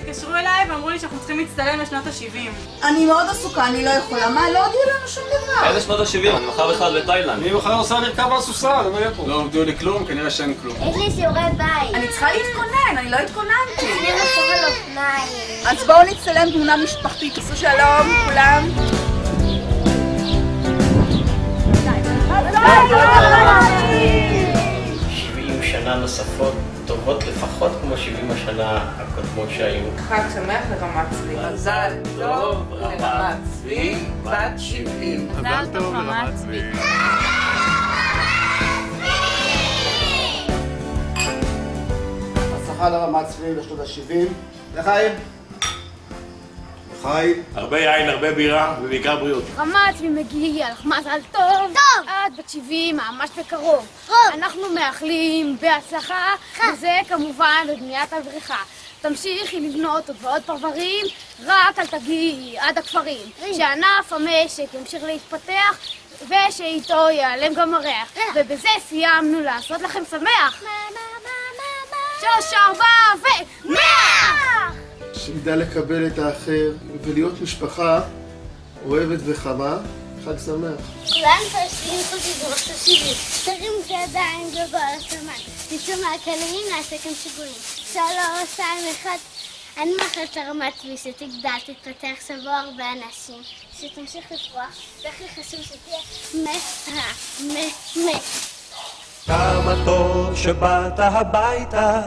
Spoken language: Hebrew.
התקשרו אליי ואמרו לי שאנחנו צריכים להצטלם לשנות ה-70. אני מאוד עסוקה, אני לא יכולה. מה? לא הודיעו לנו שום דבר. איזה שנות ה-70? אני מחר בכלל בתאילנד. אני מחר עושה לרכב על סוסה, למה יהיה פה? לא הודיעו לי כלום, כנראה שאין כלום. יש לי שיעורי בית. אני צריכה להתכונן, אני לא התכוננתי. אני רחוב על אופניים. אז בואו נצטלם תמונה משפחתית. עשו שלום, כולם. 70 שנה נוספות טובות לפחות כמו 70 השנה הקודמות שהיו. חג שמח לרמת צבי. מזל טוב לרמת צבי, בת 70. מזל טוב לרמת צבי. הצלחה לרמת צבי לשנות ה-70. לחיים. לחיים. הרבה יין, הרבה בירה, ובעיקר בריאות. רמת צבי מגיע לך מזל טוב. טוב. את בת 70, ממש בקרוב. טוב. אנחנו מאחלים בהצלחה, וזה כמובן בבניית הבריכה. תמשיכי לבנות עוד ועוד פרברים, רק אל תגיעי עד הכפרים. שענף המשק ימשיך להתפתח, ושאיתו ייעלם גם הריח. ובזה סיימנו לעשות לכם שמח. 3, 4 ו100! שנדע לקבל את האחר ולהיות משפחה אוהבת וחמה. חג שמח. כולנו תשלים חושים ראש ה-70. תרים את הידיים גבוה לשמיים. תצאו מהקלעים, נעשה כאן שיגועים. 3, 2, 1. אני מאחלת לרמת צבי שתגדל, תתפתח, שבו הרבה אנשים, שתמשיך לפרוח, והכי חשוב שתהיה כמה טוב שבאת הביתה